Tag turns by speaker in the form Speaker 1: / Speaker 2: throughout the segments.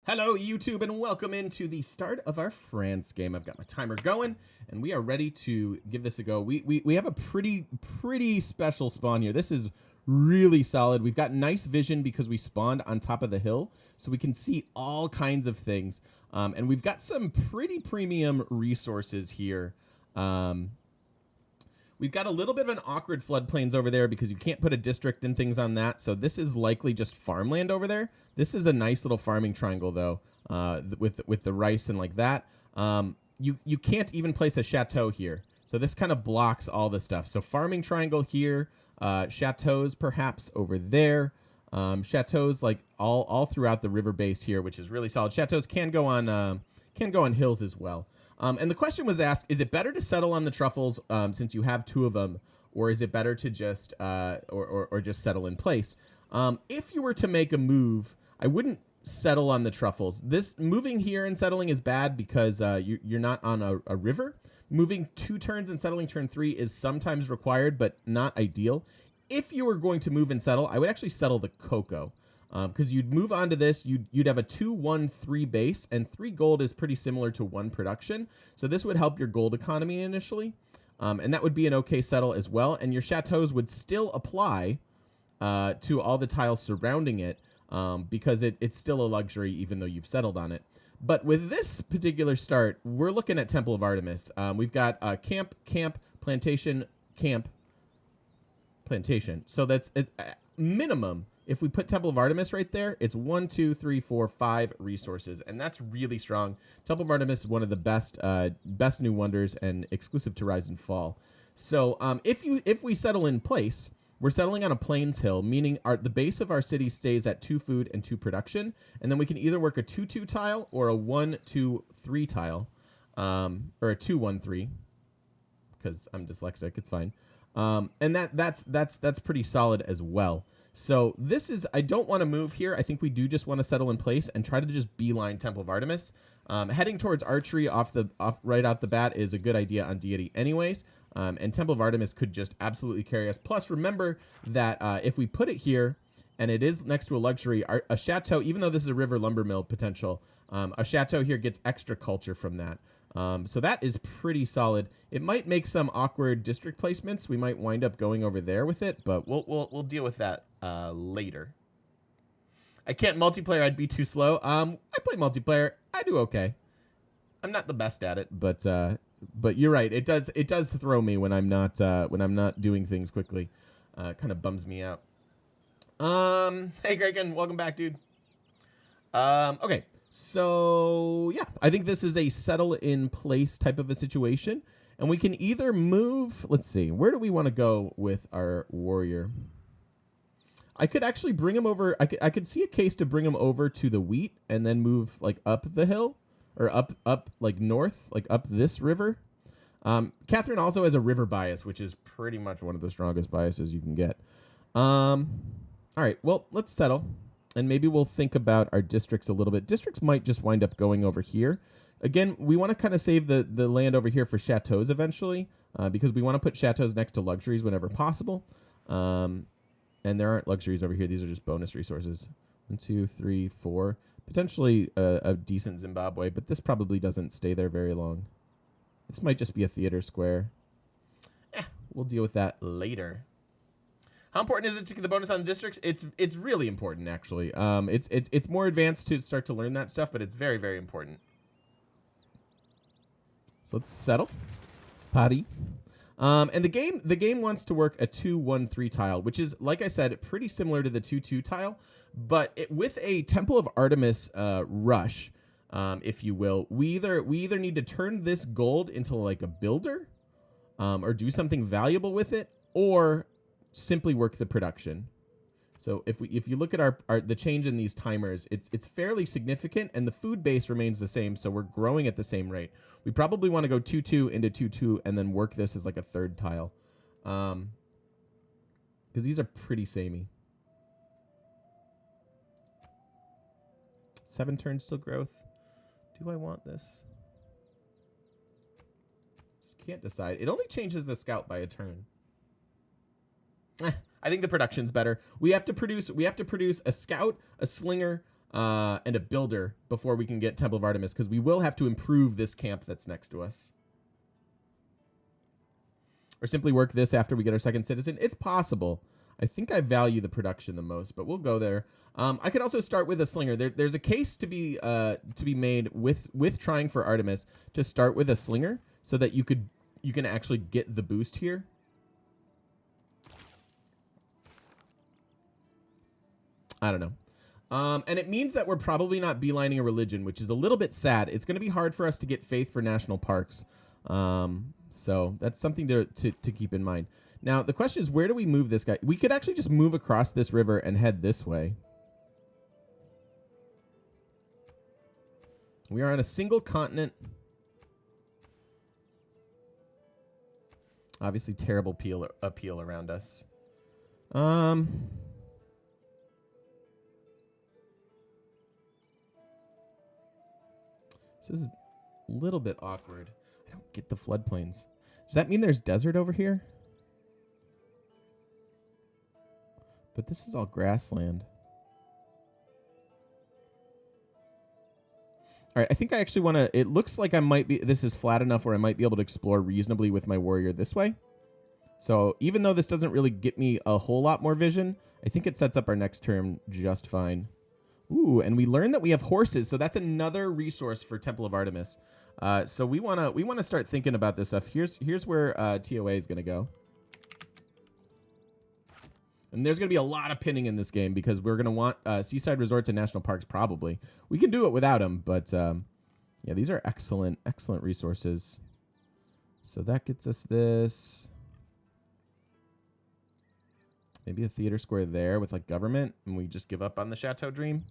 Speaker 1: Hello YouTube and welcome into the start of our France game. I've got my timer going and we are ready to give this a go. We have a pretty special spawn here. This is really solid. We've got nice vision because we spawned on top of the hill, so we can see all kinds of things. And we've got some pretty premium resources here. We've got a little bit of an awkward floodplains over there because you can't put a district and things on that. So this is likely just farmland over there. This is a nice little farming triangle though, with the rice and like that. You can't even place a chateau here. So this kind of blocks all the stuff. So farming triangle here, chateaus perhaps over there. Chateaus like all throughout the river base here, which is really solid. Chateaus can go on hills as well. And the question was asked, is it better to settle on the truffles since you have two of them, or is it better to just or just settle in place? If you were to make a move, I wouldn't settle on the truffles. This moving here and settling is bad because you're not on a river. Moving 2 turns and settling turn 3 is sometimes required, but not ideal. If you were going to move and settle, I would actually settle the cocoa. Because you'd move on to this, you'd have a 2-1-3 base, and 3 gold is pretty similar to 1 production. So this would help your gold economy initially, and that would be an okay settle as well. And your chateaus would still apply to all the tiles surrounding it, because it's still a luxury even though you've settled on it. But with this particular start, we're looking at Temple of Artemis. We've got camp, plantation, camp, plantation. So that's minimum. If we put Temple of Artemis right there, it's 1, 2, 3, 4, 5 resources, and that's really strong. Temple of Artemis is one of the best new wonders and exclusive to Rise and Fall. So if we settle in place, we're settling on a plains hill, meaning the base of our city stays at 2 food and 2 production, and then we can either work a 2-2 tile or a 1-2-3 tile, or a 2-1-3, because I'm dyslexic. It's fine, and that's pretty solid as well. So this is, I don't want to move here. I think we do just want to settle in place and try to just beeline Temple of Artemis. Heading towards archery right out the bat is a good idea on Deity anyways. And Temple of Artemis could just absolutely carry us. Plus, remember that if we put it here and it is next to a luxury, a chateau, even though this is a river lumber mill potential, a chateau here gets extra culture from that. So that is pretty solid. It might make some awkward district placements. We might wind up going over there with it, but we'll deal with that later. I can't multiplayer. I'd be too slow. I play multiplayer. I do okay. I'm not the best at it, but you're right. It does throw me when I'm not doing things quickly. Kind of bums me out. Hey Greg, welcome back, dude. Okay. So, yeah, I think this is a settle in place type of a situation. And we can either move, let's see, where do we want to go with our warrior? I could actually bring him over. I could see a case to bring him over to the wheat and then move like up the hill or up like north, like up this river. Catherine also has a river bias, which is pretty much one of the strongest biases you can get. All right, well, let's settle. And maybe we'll think about our districts a little bit. Districts might just wind up going over here. Again, we want to kind of save the land over here for chateaus eventually, because we want to put chateaus next to luxuries whenever possible. And there aren't luxuries over here. These are just bonus resources. 1, 2, 3, 4. Potentially a decent Zimbabwe, but this probably doesn't stay there very long. This might just be a theater square. We'll deal with that later. How important is it to get the bonus on the districts? It's really important, actually. It's more advanced to start to learn that stuff, but it's very, very important. So let's settle. Party. And the game wants to work a 2-1-3 tile, which is, like I said, pretty similar to the 2-2 tile, but with a Temple of Artemis rush, if you will, we either need to turn this gold into like a builder, or do something valuable with it, or simply work the production. So if you look at the change in these timers, it's fairly significant, and the food base remains the same, so we're growing at the same rate. We probably want to go 2-2 into 2-2 and then work this as like a 3rd tile, because these are pretty samey. 7 turns till growth. Do I want this? Just can't decide. It only changes the scout by a turn. I think the production's better. We have to produce a scout, a slinger, and a builder before we can get Temple of Artemis, because we will have to improve this camp that's next to us. Or simply work this after we get our second citizen. It's possible. I think I value the production the most, but we'll go there. I could also start with a slinger. There's a case to be made with trying for Artemis to start with a slinger, so that you can actually get the boost here. I don't know. And it means that we're probably not beelining a religion, which is a little bit sad. It's going to be hard for us to get faith for national parks. So that's something to keep in mind. Now, the question is, where do we move this guy? We could actually just move across this river and head this way. We are on a single continent. Obviously, terrible appeal around us. This is a little bit awkward. I don't get the floodplains. Does that mean there's desert over here? But this is all grassland. All right, I think I actually want to... It looks like I might be... This is flat enough where I might be able to explore reasonably with my warrior this way. So even though this doesn't really get me a whole lot more vision, I think it sets up our next turn just fine. Ooh, and we learned that we have horses, so that's another resource for Temple of Artemis. So we wanna start thinking about this stuff. Here's where TOA is gonna go. And there's going to be a lot of pinning in this game because we're going to want seaside resorts and national parks probably. We can do it without them, but yeah, these are excellent, excellent resources. So that gets us this. Maybe a theater square there with like government, and we just give up on the Chateau Dream.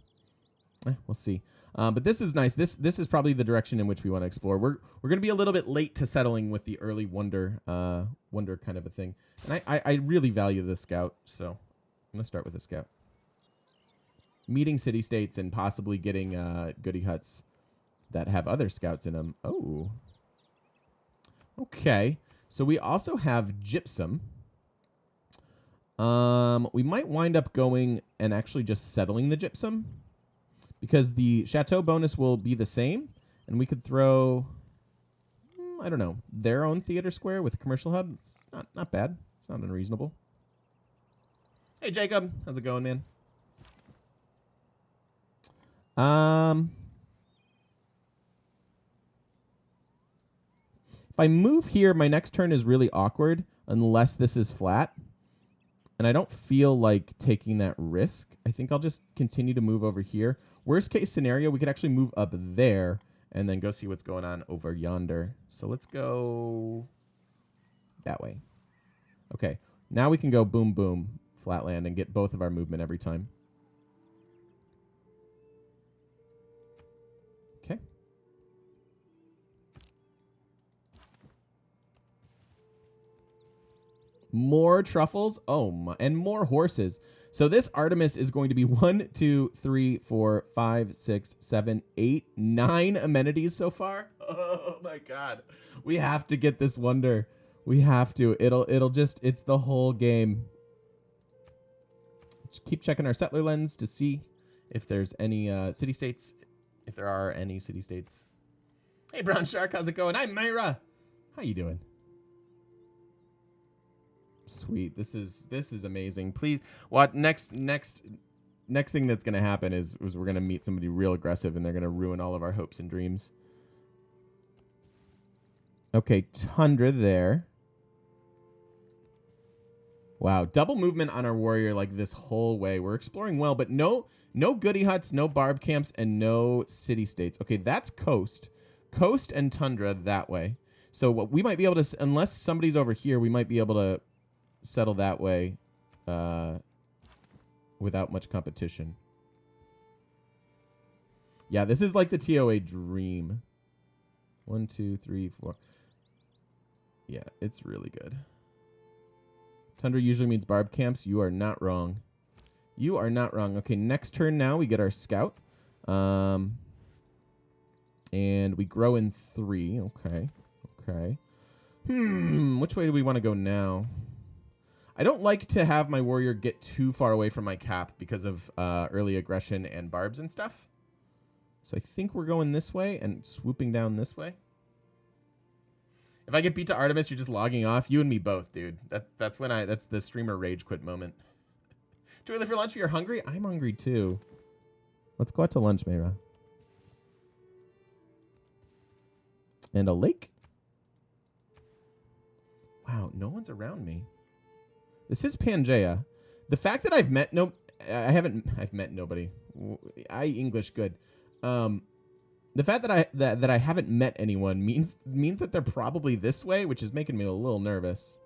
Speaker 1: We'll see. But this is nice. This is probably the direction in which we want to explore. We're going to be a little bit late to settling with the early wonder kind of a thing. And I really value the scout, so I'm going to start with the scout. Meeting city-states and possibly getting goody huts that have other scouts in them. Oh. Okay. So we also have gypsum. We might wind up going and actually just settling the gypsum, because the chateau bonus will be the same, and we could throw, I don't know, their own theater square with a commercial hub. It's not bad. It's not unreasonable. Hey, Jacob. How's it going, man? If I move here, my next turn is really awkward unless this is flat. And I don't feel like taking that risk. I think I'll just continue to move over here. Worst case scenario, we could actually move up there and then go see what's going on over yonder. So let's go that way. Okay, now we can go boom, boom, flatland, and get both of our movement every time. Okay. More truffles. Oh, my, and more horses. So this Artemis is going to be 1, 2, 3, 4, 5, 6, 7, 8, 9 amenities so far. Oh my God. We have to get this wonder. We have to. It'll just, it's the whole game. Just keep checking our settler lens to see if there's any city-states, if there are any city-states. Hey, Brown Shark, how's it going? I'm Myra. How you doing? Sweet. This is amazing. Please, what next thing that's gonna happen is we're gonna meet somebody real aggressive and they're gonna ruin all of our hopes and dreams. Okay, Tundra there. Wow, double movement on our warrior like this whole way. We're exploring well, but no goody huts, no barb camps, and no city-states. Okay, that's coast and tundra that way. So what we might be able to, unless somebody's over here, we might be able to settle that way without much competition. Yeah, this is like the TOA dream. 1, 2, 3, 4. Yeah, it's really good. Tundra usually means barb camps. You are not wrong. You are not wrong. Okay, next turn now we get our scout. And we grow in 3. Okay. Okay. Which way do we want to go now? I don't like to have my warrior get too far away from my cap because of early aggression and barbs and stuff. So I think we're going this way and swooping down this way. If I get beat to Artemis, you're just logging off. You and me both, dude. That's the streamer rage quit moment. Too early for lunch? You're hungry? I'm hungry too. Let's go out to lunch, Mayra. And a lake? Wow, no one's around me. This is Pangaea. The fact that I've met nobody. I English good. The fact that I haven't met anyone means that they're probably this way, which is making me a little nervous.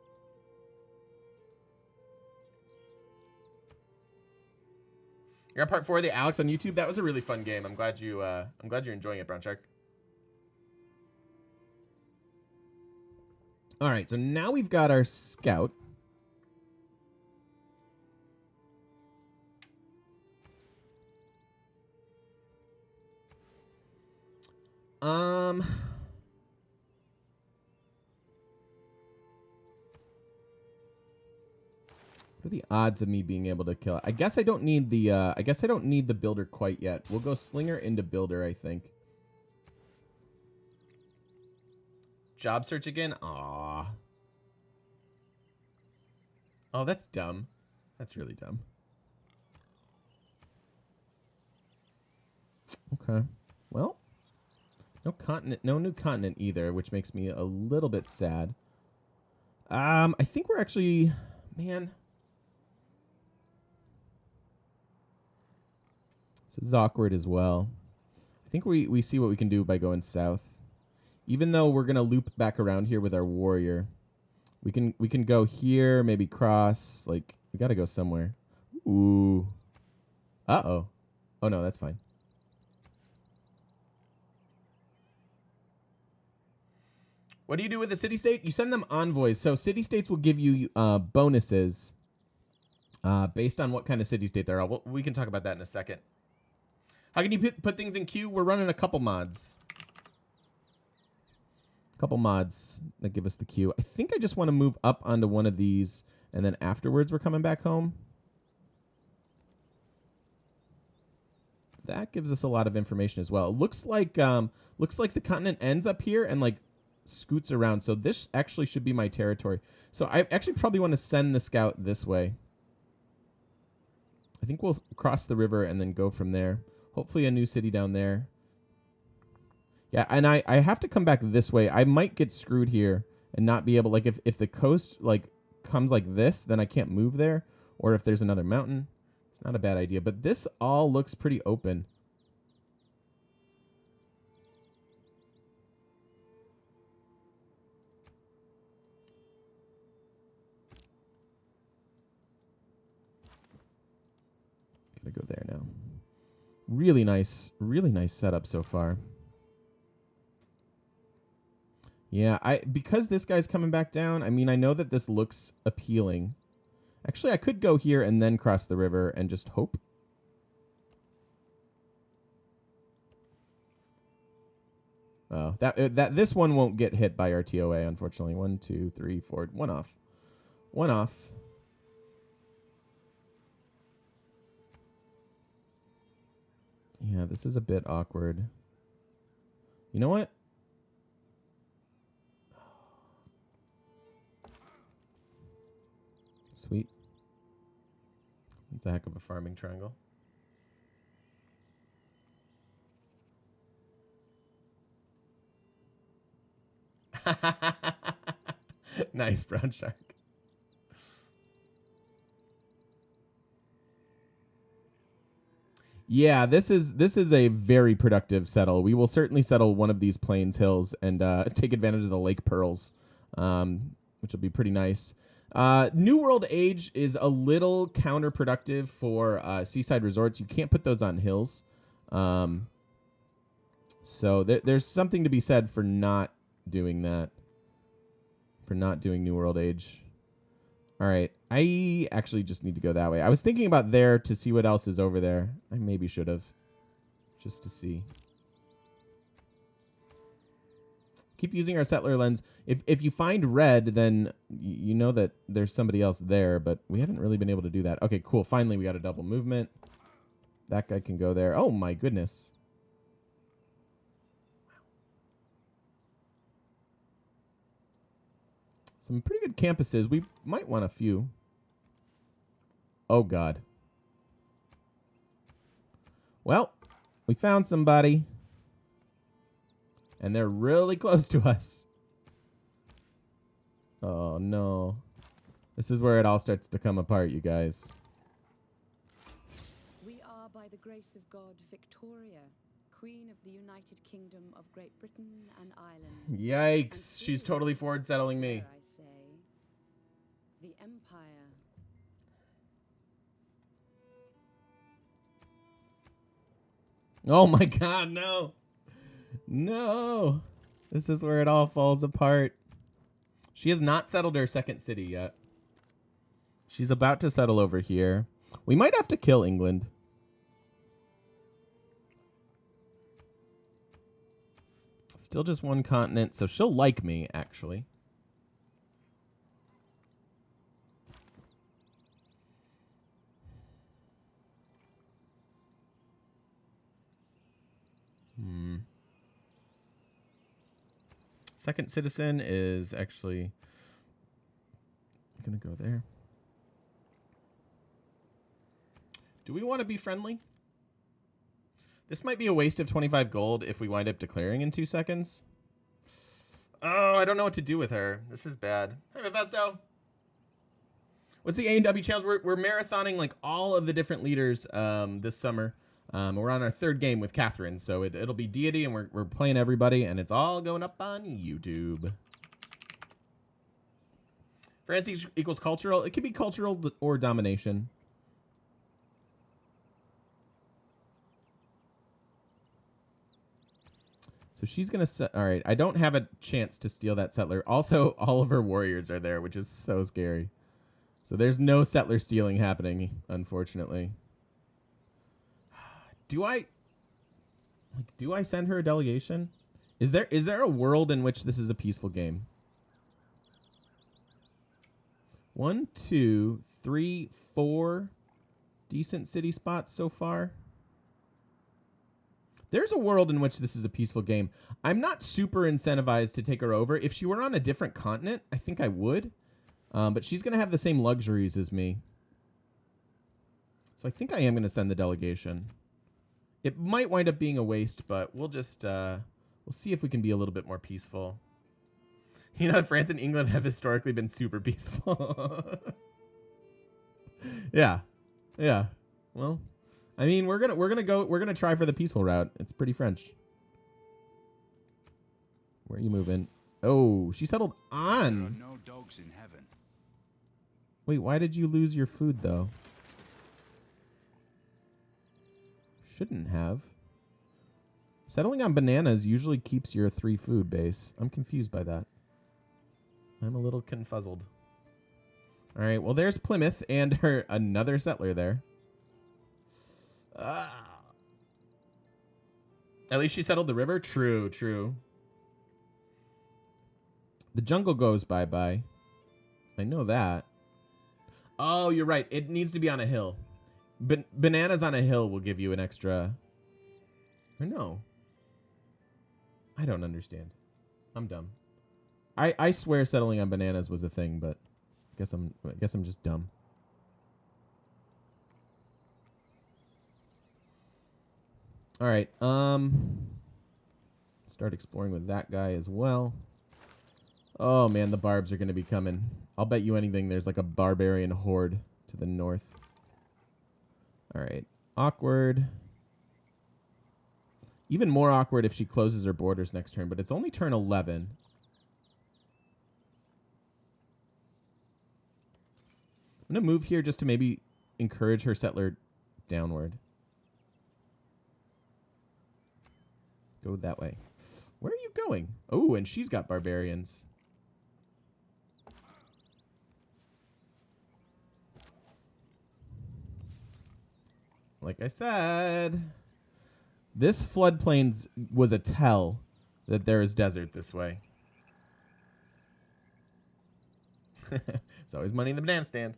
Speaker 1: You're on part 4 of the Alex on YouTube. That was a really fun game. I'm glad you're enjoying it, Brown Shark. All right, so now we've got our scout. What are the odds of me being able to kill it? I guess I don't need the builder quite yet. We'll go slinger into builder, I think. Job search again? Aw. Oh, that's dumb. That's really dumb. Okay. Well, no new continent either, which makes me a little bit sad. I think we're actually, man. This is awkward as well. I think we see what we can do by going south. Even though we're gonna loop back around here with our warrior, we can go here, maybe cross. Like, we gotta go somewhere. Ooh. Uh-oh. Oh no, that's fine. What do you do with a city-state? You send them envoys. So city-states will give you bonuses based on what kind of city-state they're on. We can talk about that in a second. How can you put things in queue? We're running a couple mods. Couple mods that give us the queue. I think I just want to move up onto one of these, and then afterwards we're coming back home. That gives us a lot of information as well. It looks like the continent ends up here and like scoots around. So this actually should be my territory. So I actually probably want to send the scout this way. I think we'll cross the river and then go from there. Hopefully a new city down there. Yeah, and I have to come back this way. I might get screwed here and not be able, like, if the coast, like, comes like this, then I can't move there. Or if there's another mountain. It's not a bad idea. But this all looks pretty open. Gotta go there now. Really nice setup so far. Yeah, because this guy's coming back down, I mean, I know that this looks appealing. Actually, I could go here and then cross the river and just hope. Oh, this one won't get hit by our TOA, unfortunately. 1, 2, 3, 4, 1 off. 1 off. Yeah, this is a bit awkward. You know what? Sweet. That's a heck of a farming triangle. Nice, brown shark. Yeah, this is a very productive settle. We will certainly settle one of these plains hills and take advantage of the lake pearls, which will be pretty nice. New World Age is a little counterproductive for seaside resorts. You can't put those on hills. So there's something to be said for not doing that. For not doing New World Age. All right. I actually just need to go that way. I was thinking about there to see what else is over there. I maybe should have. Just to see. Keep using our settler lens. If you find red, then you know that there's somebody else there, but we haven't really been able to do that. Okay, cool. Finally, we got a double movement. That guy can go there. Oh, my goodness. Some pretty good campuses. We might want a few. Oh, God. Well, we found somebody. And they're really close to us. Oh, no. This is where it all starts to come apart, you guys.
Speaker 2: We are, by the grace of God, Victoria, Queen of the United Kingdom of Great Britain and Ireland.
Speaker 1: Yikes. She's totally forward settling me.
Speaker 2: I say, the Empire.
Speaker 1: Oh, my God, no. No. This is where it all falls apart. She has not settled her second city yet. She's about to settle over here. We might have to kill England. Still just one continent, so she'll like me, actually. Second citizen is actually going to go there. Do we want to be friendly? This might be a waste of 25 gold if we wind up declaring in 2 seconds. Oh, I don't know what to do with her. This is bad. Hey, Mephisto. What's the A&W channels? We're marathoning like all of the different leaders this summer. We're on our 3rd game with Catherine, so it'll be Deity, and we're playing everybody, and it's all going up on YouTube. France equals cultural. It could be cultural or domination. So she's going to set... All right, I don't have a chance to steal that settler. Also, all of her warriors are there, which is so scary. So there's no settler stealing happening, unfortunately. Do I send her a delegation? Is there a world in which this is a peaceful game? 1, 2, 3, 4 decent city spots so far. There's a world in which this is a peaceful game. I'm not super incentivized to take her over. If she were on a different continent, I think I would. But she's going to have the same luxuries as me. So I think I am going to send the delegation. It might wind up being a waste, but we'll just we'll see if we can be a little bit more peaceful. You know, France and England have historically been super peaceful. Yeah. Well, I mean, we're gonna try for the peaceful route. It's pretty French. Where are you moving? Oh, she settled on.
Speaker 3: There are no dogs in heaven.
Speaker 1: Wait, why did you lose your food though? Shouldn't have. Settling on bananas usually keeps your 3 food base. I'm confused by that. I'm a little confuzzled. All right, well, there's Plymouth and another settler there. At least she settled the river? True. The jungle goes bye-bye. I know that. Oh, you're right. It needs to be on a hill. Bananas on a hill will give you an extra... Or no. I don't understand. I'm dumb. I swear settling on bananas was a thing, but I guess I'm just dumb. All right. Start exploring with that guy as well. Oh man, the barbs are going to be coming. I'll bet you anything there's like a barbarian horde to the north. All right. Awkward. Even more awkward if she closes her borders next turn, but it's only turn 11. I'm going to move here just to maybe encourage her settler downward. Go that way. Where are you going? Oh, and she's got barbarians. Like I said, this floodplain was a tell that there is desert this way. There's always money in the banana stand.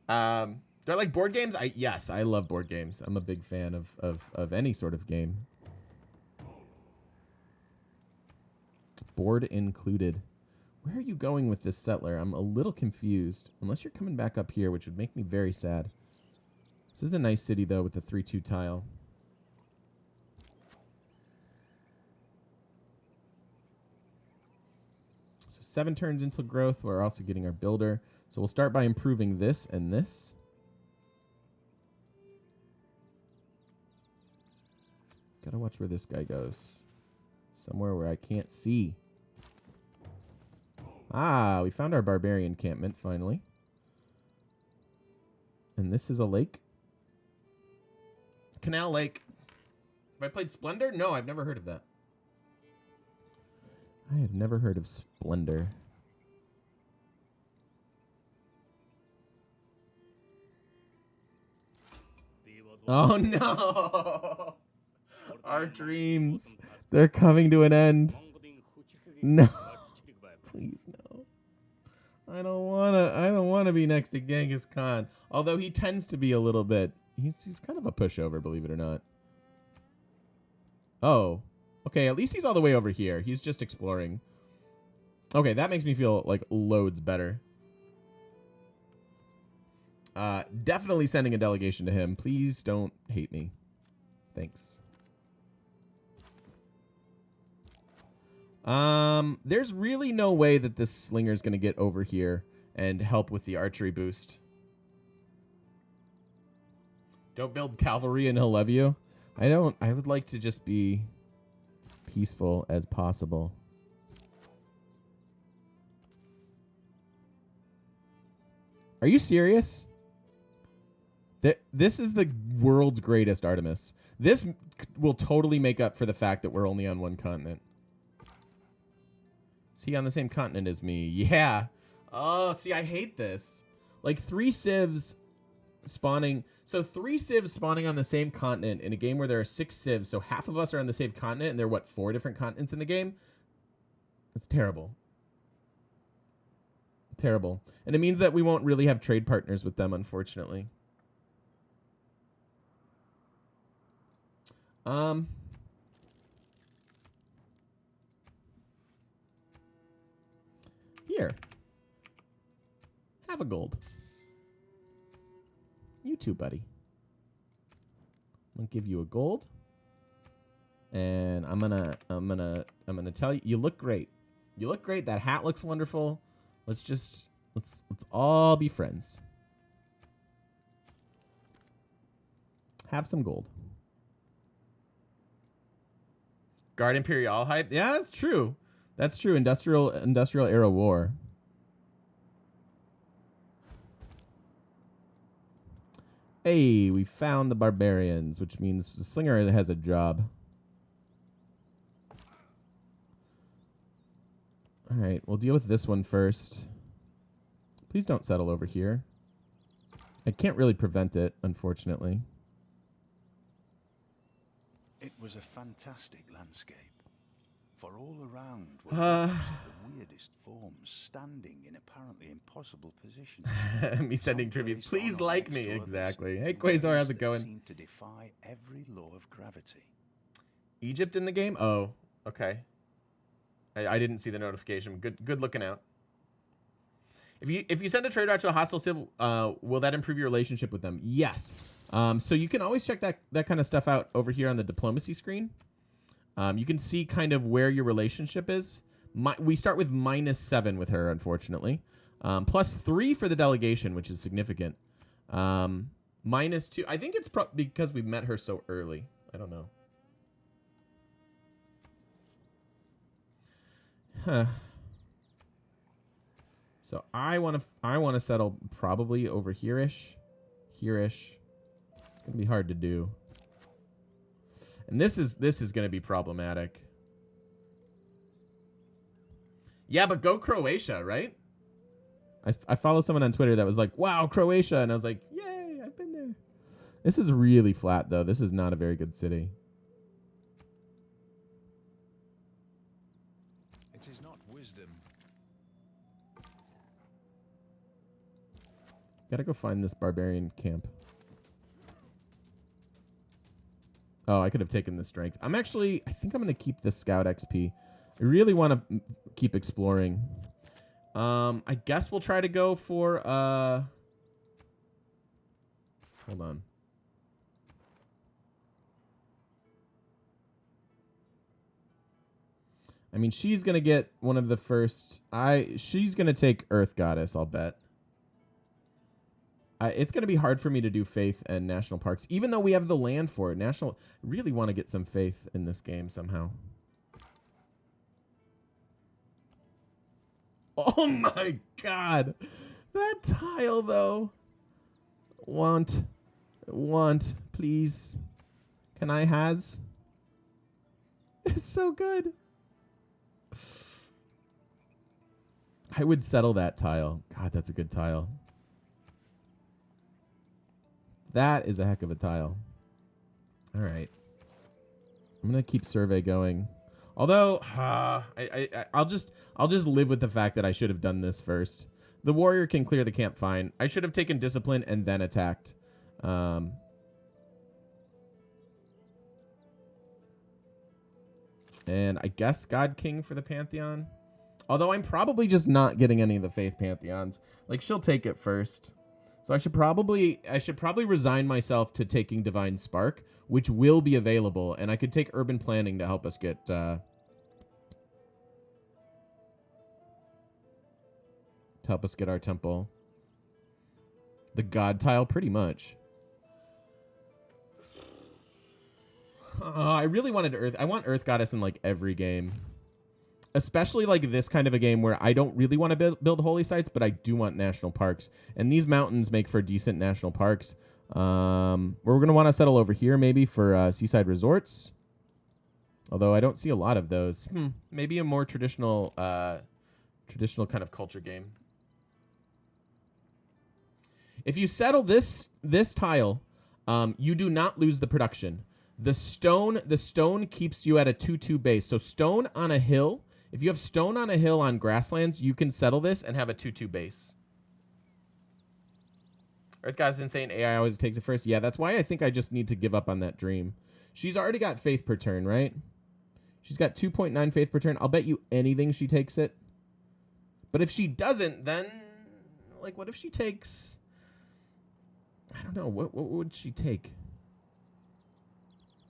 Speaker 1: Do I like board games? Yes, I love board games. I'm a big fan of any sort of game. Board included. Where are you going with this settler? I'm a little confused. Unless you're coming back up here, which would make me very sad. This is a nice city, though, with the 3-2 tile. So 7 turns into growth. We're also getting our builder. So we'll start by improving this and this. Gotta watch where this guy goes. Somewhere where I can't see. Ah, we found our barbarian encampment, finally. And this is a lake. Canal Lake. Have I played Splendor? No, I've never heard of that. I have never heard of Splendor. Oh, no! Our dreams. They're coming to an end. No. Please, no. I don't wanna be next to Genghis Khan. Although he tends to be a little bit. He's kind of a pushover, believe it or not. Oh. Okay, at least he's all the way over here. He's just exploring. Okay, that makes me feel like loads better. Definitely sending a delegation to him. Please don't hate me. Thanks. There's really no way that this slinger is going to get over here and help with the archery boost. Don't build cavalry and he'll love you. I would like to just be peaceful as possible. Are you serious? This is the world's greatest Artemis. This will totally make up for the fact that we're only on one continent. Is he on the same continent as me? Yeah. Oh, see, I hate this. Like 3 civs spawning. So 3 civs spawning on the same continent in a game where there are 6 civs. So half of us are on the same continent and there are, what, 4 different continents in the game? It's terrible. Terrible. And it means that we won't really have trade partners with them, unfortunately. Here. Have a gold. You too, buddy. I'm gonna give you a gold. And I'm gonna tell you, you look great. You look great. That hat looks wonderful. Let's all be friends. Have some gold. Guard Imperial hype. Yeah, that's true. That's true. Industrial era war. Hey, we found the barbarians, which means the slinger has a job. All right, we'll deal with this one first. Please don't settle over here. I can't really prevent it, unfortunately.
Speaker 3: It was a fantastic landscape. For all around were groups of the weirdest forms standing in apparently impossible positions.
Speaker 1: Me sending tributes. Please like me. Exactly. Hey, Quasar, how's it going?
Speaker 3: Seemed to defy every law of gravity.
Speaker 1: Egypt in the game? Oh, okay. I didn't see the notification. Good looking out. If you send a trade route to a hostile civ, will that improve your relationship with them? Yes. So you can always check that kind of stuff out over here on the diplomacy screen. You can see kind of where your relationship is. We start with -7 with her, unfortunately. +3 for the delegation, which is significant. -2. I think it's because we met her so early. I don't know. Huh. So I want to settle probably over here-ish. Here-ish. It's going to be hard to do. And this is going to be problematic. Yeah, but go Croatia, right? I follow someone on Twitter that was like, "Wow, Croatia." And I was like, "Yay, I've been there." This is really flat though. This is not a very good city.
Speaker 3: It is not wisdom.
Speaker 1: Gotta go find this barbarian camp. Oh, I could have taken the strength. I think I'm going to keep the scout XP. I really want to keep exploring. I guess we'll try to go for, hold on. I mean, she's going to get one of the first, she's going to take Earth Goddess, I'll bet. It's going to be hard for me to do faith and national parks, even though we have the land for it. I really want to get some faith in this game somehow. Oh my god. That tile, though. Want, please. Can I has? It's so good. I would settle that tile. God, that's a good tile. That is a heck of a tile. All right. I'm going to keep survey going. Although, I'll just live with the fact that I should have done this first. The warrior can clear the camp fine. I should have taken discipline and then attacked. And I guess God King for the Pantheon. Although I'm probably just not getting any of the Faith Pantheons. Like, she'll take it first. So I should probably resign myself to taking Divine Spark, which will be available, and I could take Urban Planning to help us get our temple. The God tile, pretty much. I really wanted Earth. I want Earth Goddess in like every game. Especially like this kind of a game where I don't really want to build holy sites, but I do want national parks. And these mountains make for decent national parks. We're going to want to settle over here maybe for seaside resorts. Although I don't see a lot of those. Maybe a more traditional kind of culture game. If you settle this tile, you do not lose the production. The stone keeps you at a 2-2 base. So stone on a hill. If you have stone on a hill on grasslands, you can settle this and have a 2-2 base. Earth God's insane. AI always takes it first. Yeah, that's why I think I just need to give up on that dream. She's already got faith per turn, right? She's got 2.9 faith per turn. I'll bet you anything she takes it. But if she doesn't, then... Like, what if she takes... I don't know. What would she take?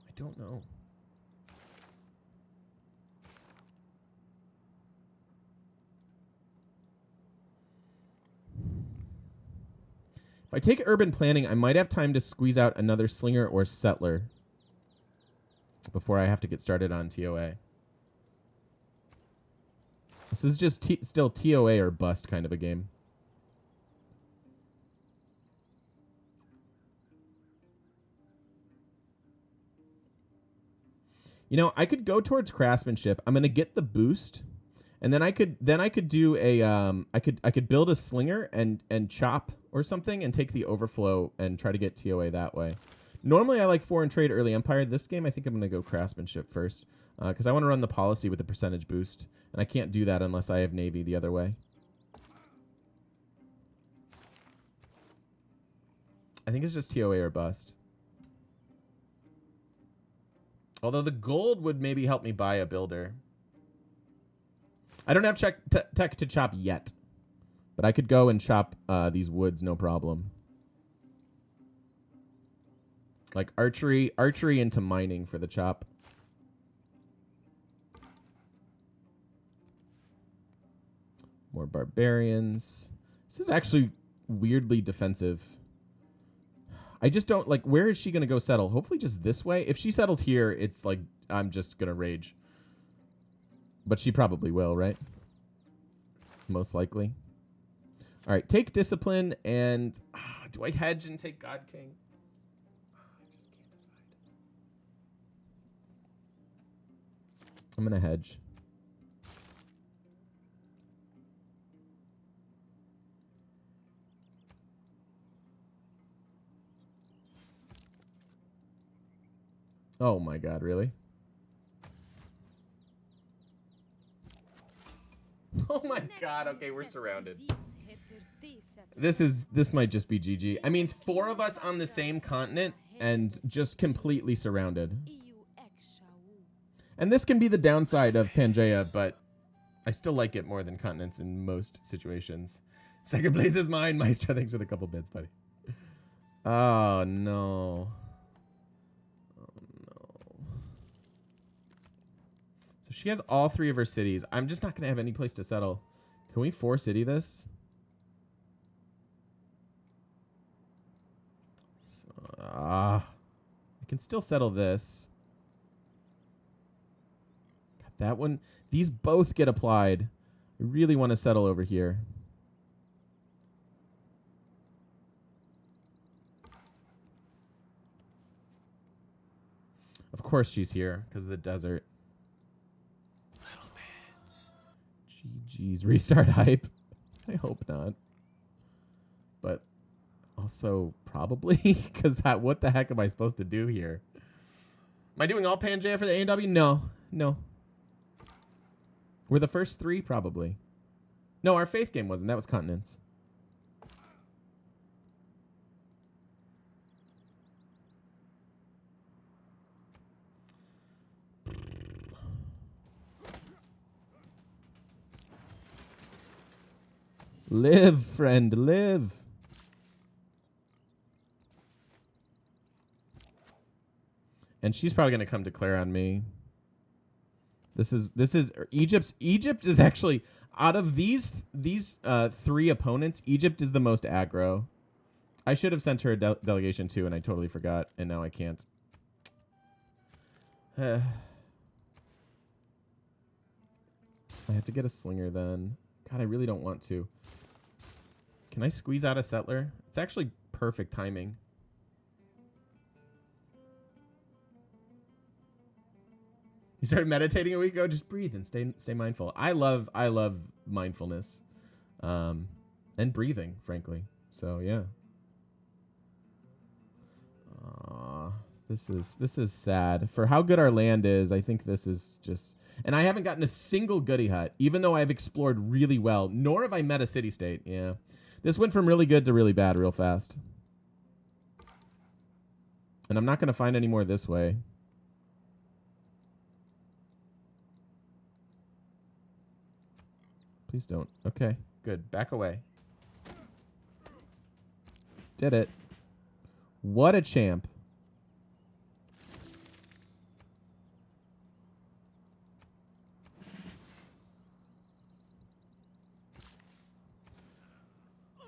Speaker 1: I don't know. If I take urban planning, I might have time to squeeze out another slinger or settler before I have to get started on TOA. This is just still TOA or bust kind of a game. You know, I could go towards craftsmanship. I'm going to get the boost. And then I could do a I could build a slinger and chop or something and take the overflow and try to get TOA that way. Normally I like foreign trade early empire. This game I think I'm gonna go craftsmanship first because I want to run the policy with the percentage boost, and I can't do that unless I have navy the other way. I think it's just TOA or bust. Although the gold would maybe help me buy a builder. I don't have tech to chop yet, but I could go and chop these woods, no problem. Like archery into mining for the chop. More barbarians. This is actually weirdly defensive. I just don't like, where is she going to go settle? Hopefully just this way. If she settles here, it's like, I'm just going to rage. But she probably will, right? Most likely. All right, take discipline and... do I hedge and take God King? I just can't decide. I'm going to hedge. Oh my god, really? Oh my god, okay, we're surrounded. This might just be GG. I mean, 4 of us on the same continent and just completely surrounded. And this can be the downside of Pangaea, but I still like it more than continents in most situations. Second place is mine. Maestro, thanks for the couple bits, buddy. Oh, no. Oh, no. So she has all 3 of her cities. I'm just not going to have any place to settle. Can we 4-city this? I can still settle this. Got that one. These both get applied. I really want to settle over here. Of course she's here because of the desert. GG's restart hype. I hope not. But also probably because what the heck am I supposed to do here? Am I doing all Pangaea for the A&W? No. No. We're the first 3 probably. No, our faith game wasn't. That was continents. Live, friend, live. And she's probably going to come declare on me. This is Egypt is actually out of these 3 opponents, Egypt is the most aggro. I should have sent her a delegation too, and I totally forgot, and now I can't. I have to get a slinger then. God, I really don't want to. Can I squeeze out a settler? It's actually perfect timing. You started meditating a week ago. Just breathe and stay mindful. I love mindfulness, and breathing, frankly. So yeah. This is sad for how good our land is. I think this is just, and I haven't gotten a single goody hut, even though I've explored really well. Nor have I met a city state. Yeah, this went from really good to really bad real fast, and I'm not going to find any more this way. Please don't. Okay, good. Back away. Did it. What a champ.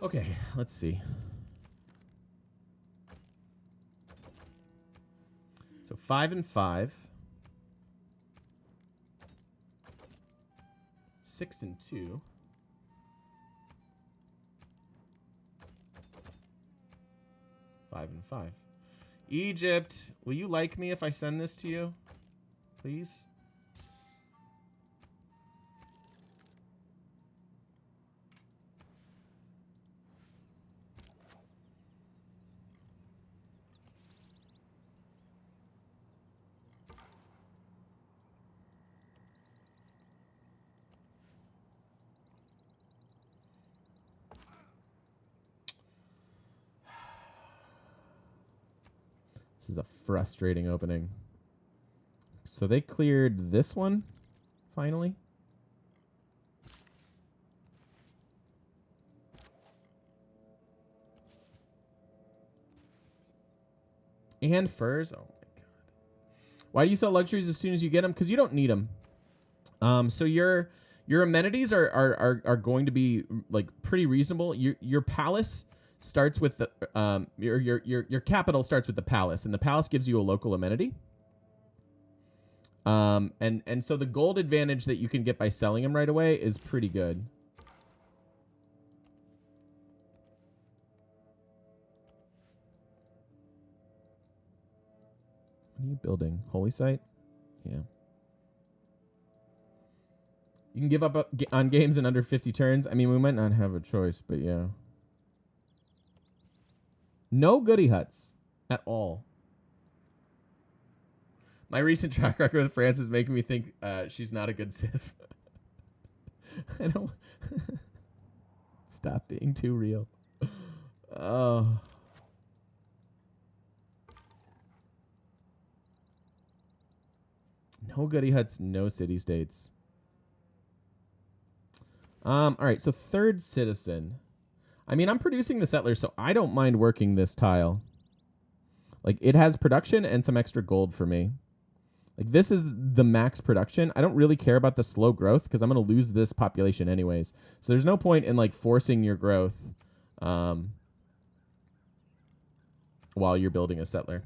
Speaker 1: Okay, let's see. So 5 and 5. 6 and 2. 5 and 5. Egypt, will you like me if I send this to you? Please? This is a frustrating opening. So they cleared this one, finally. And furs. Oh my god. Why do you sell luxuries as soon as you get them? Because you don't need them. So your amenities are going to be like pretty reasonable. Your palace starts with the your capital starts with the palace, and the palace gives you a local amenity. And so the gold advantage that you can get by selling them right away is pretty good. What are you building? Holy site? Yeah. You can give up on games in under 50 turns. I mean, we might not have a choice, but yeah. No goody huts at all. My recent track record with France is making me think she's not a good civ. I don't. Stop being too real. Oh. No goody huts, no city states. All right, so third citizen. I mean, I'm producing the settler, so I don't mind working this tile. Like, it has production and some extra gold for me. Like, this is the max production. I don't really care about the slow growth because I'm going to lose this population anyways. So there's no point in, like, forcing your growth while you're building a settler.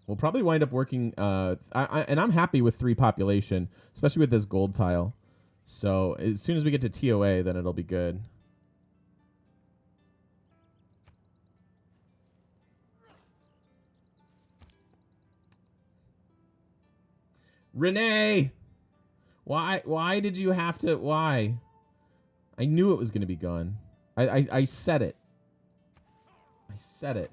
Speaker 1: We'll probably wind up working, and I'm happy with 3 population, especially with this gold tile. So as soon as we get to TOA, then it'll be good. Renee! Why did you have to, why? I knew it was going to be gone. I said it. I said it.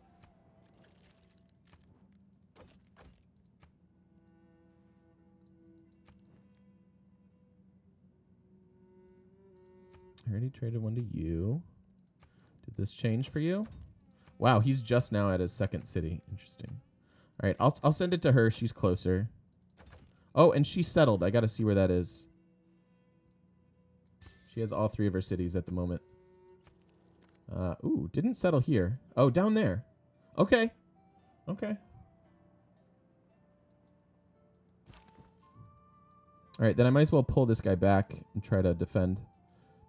Speaker 1: I already traded one to you. Did this change for you? Wow, he's just now at his second city. Interesting. All right, I'll send it to her. She's closer. Oh, and she settled. I got to see where that is. She has all 3 of her cities at the moment. Ooh, didn't settle here. Oh, down there. Okay. Okay. All right, then I might as well pull this guy back and try to defend.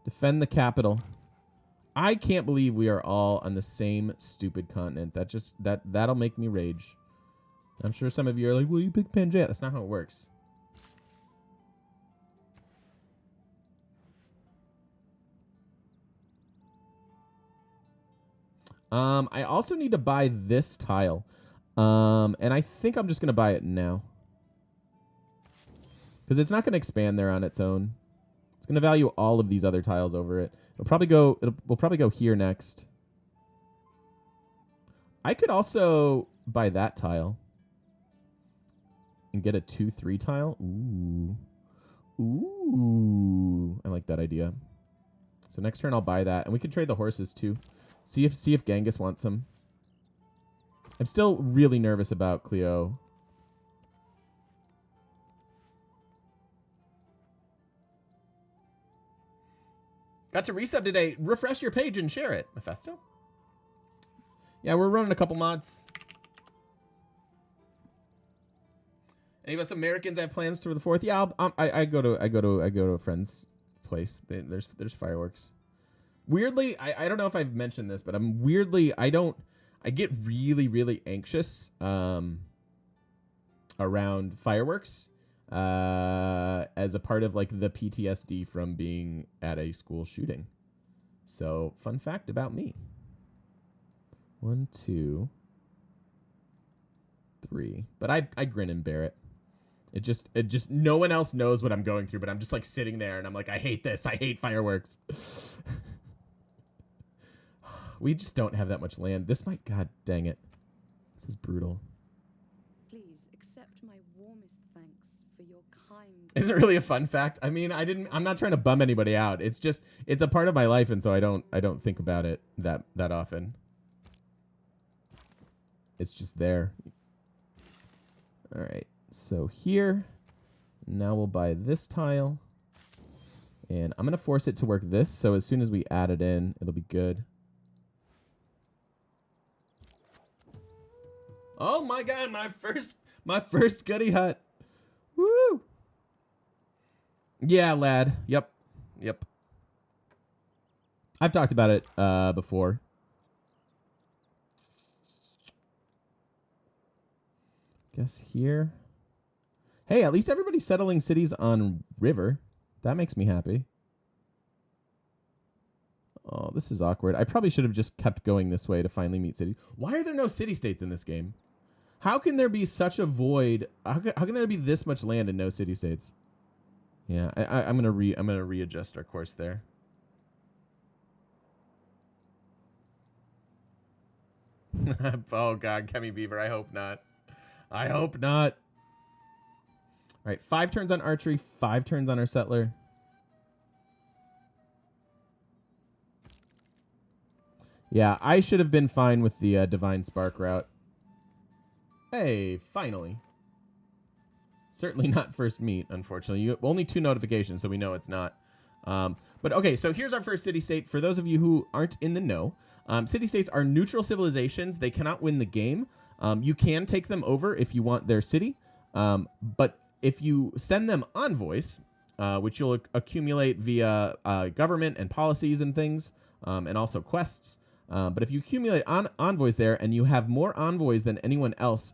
Speaker 1: Defend the capital. I can't believe we are all on the same stupid continent. That'll make me rage. I'm sure some of you are like, well, you pick Pangaea. That's not how it works. I also need to buy this tile. And I think I'm just going to buy it now. Because it's not going to expand there on its own. It's going to value all of these other tiles over it. We'll probably go here next. I could also buy that tile. And get a 2-3 tile. Ooh. Ooh. I like that idea. So next turn I'll buy that. And we can trade the horses too. See if Genghis wants them. I'm still really nervous about Cleo. Got to resub today. Refresh your page and share it, Mephisto. Yeah, we're running a couple mods. Any of us Americans have plans for the 4th? Yeah, I go to a friend's place. There's fireworks. Weirdly, I don't know if I've mentioned this, but I get really, really anxious around fireworks as a part of like the PTSD from being at a school shooting. So, fun fact about me. 1, 2, 3. But I grin and bear it. It just no one else knows what I'm going through, but I'm just like sitting there and I'm like, I hate this. I hate fireworks. We just don't have that much land. This might, god dang it. This is brutal.
Speaker 2: Please accept my warmest thanks for your kind.
Speaker 1: Isn't it really a fun fact? I mean, I'm not trying to bum anybody out. It's just, it's a part of my life, and so I don't think about it that often. It's just there. All right. So here, now we'll buy this tile. And I'm going to force it to work this, so as soon as we add it in, it'll be good. Oh my god, my first goody hut. Woo! Yeah, lad. Yep. I've talked about it before. Guess here. Hey, at least everybody's settling cities on river. That makes me happy. Oh, this is awkward. I probably should have just kept going this way to finally meet cities. Why are there no city-states in this game? How can there be such a void? How can there be this much land and no city-states? Yeah, I'm gonna readjust our course there. Oh god, Kemi Beaver, I hope not. I hope not. All right, 5 turns on archery, 5 turns on our settler. Yeah, I should have been fine with the Divine Spark route. Hey, finally. Certainly not first meet, unfortunately. Only 2 notifications, so we know it's not. But okay, so here's our first city-state. For those of you who aren't in the know, city-states are neutral civilizations. They cannot win the game. You can take them over if you want their city. But if you send them envoys, which you'll accumulate via government and policies and things, and also quests. But if you accumulate envoys there and you have more envoys than anyone else,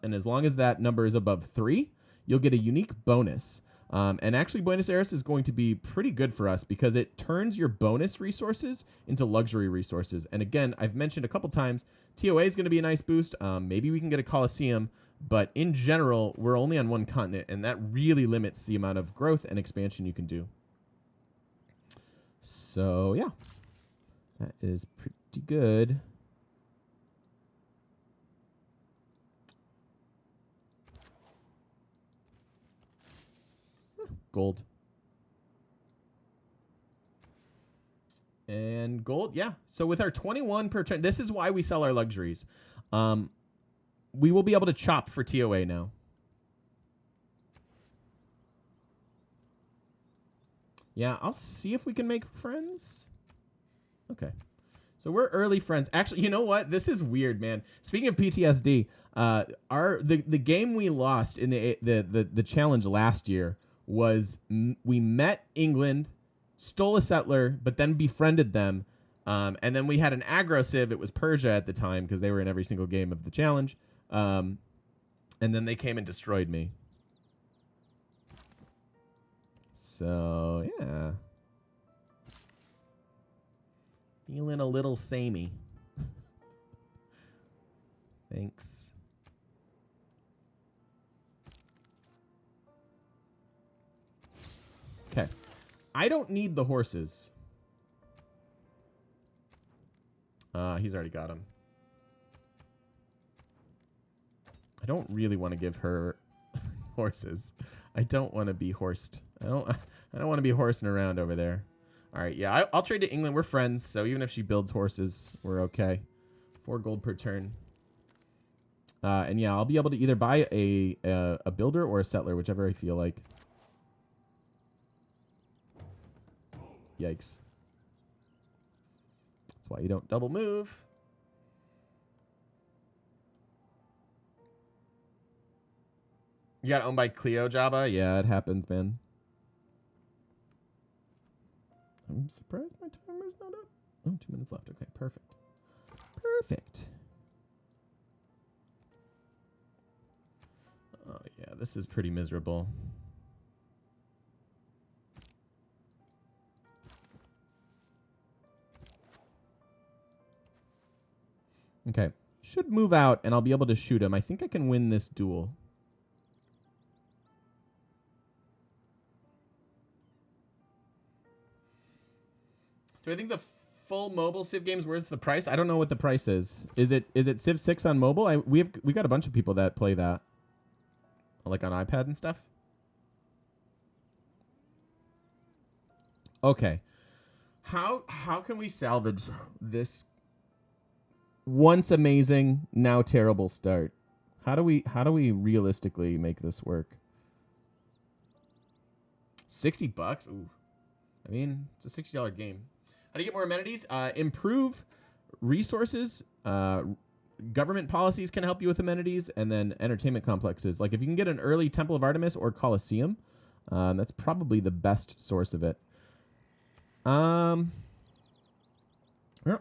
Speaker 1: and as long as that number is above 3, you'll get a unique bonus. And actually, Buenos Aires is going to be pretty good for us because it turns your bonus resources into luxury resources. And again, I've mentioned a couple times, TOA is going to be a nice boost. Maybe we can get a Coliseum. But in general, we're only on one continent, and that really limits the amount of growth and expansion you can do. So, yeah. That is pretty good. Gold. And gold, yeah. So with our 21 per turn, this is why we sell our luxuries. We will be able to chop for TOA now. Yeah, I'll see if we can make friends. Okay. So we're early friends. Actually, you know what? This is weird, man. Speaking of PTSD, the game we lost in the challenge last year was we met England, stole a settler, but then befriended them. And then we had an aggro civ. It was Persia at the time because they were in every single game of the challenge. And then they came and destroyed me. So, yeah. Feeling a little samey. Thanks. Okay. I don't need the horses. He's already got them. I don't really want to give her horses. I don't want to be horsed. I don't want to be horsing around over there. All right, yeah, I'll trade to England. We're friends, so even if she builds horses, we're okay. 4 gold per turn. And yeah, I'll be able to either buy a builder or a settler, whichever I feel like. Yikes. That's why you don't double move. You got owned by Cleo Jabba? Yeah, it happens, man. I'm surprised my timer's not up. Oh, 2 minutes left. Okay, perfect. Perfect. Oh, yeah, this is pretty miserable. Okay. Should move out, and I'll be able to shoot him. I think I can win this duel. Do I think the full mobile Civ game's worth the price? I don't know what the price is. Is it Civ 6 on mobile? We got a bunch of people that play that, like on iPad and stuff. Okay, how can we salvage this once amazing, now terrible start? How do we realistically make this work? $60? Ooh, I mean, it's a $60 game. How do you get more amenities? Improve resources. Government policies can help you with amenities, and then entertainment complexes. Like if you can get an early Temple of Artemis or Coliseum, that's probably the best source of it. We're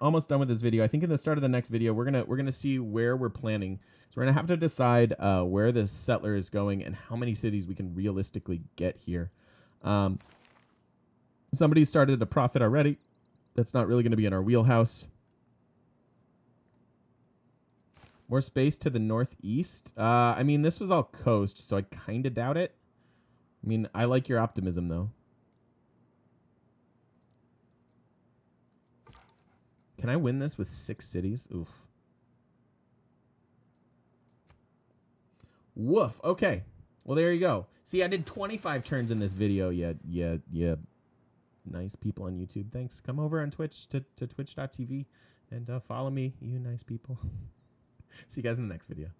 Speaker 1: almost done with this video. I think in the start of the next video, we're gonna see where we're planning. So we're gonna have to decide where this settler is going and how many cities we can realistically get here. Somebody started a profit already. That's not really going to be in our wheelhouse. More space to the northeast. I mean, this was all coast, so I kind of doubt it. I mean, I like your optimism, though. Can I win this with 6 cities? Oof. Woof. Okay. Well, there you go. See, I did 25 turns in this video. Yeah. Nice people on YouTube. Thanks. Come over on Twitch to twitch.tv And follow me, you nice people. See you guys in the next video.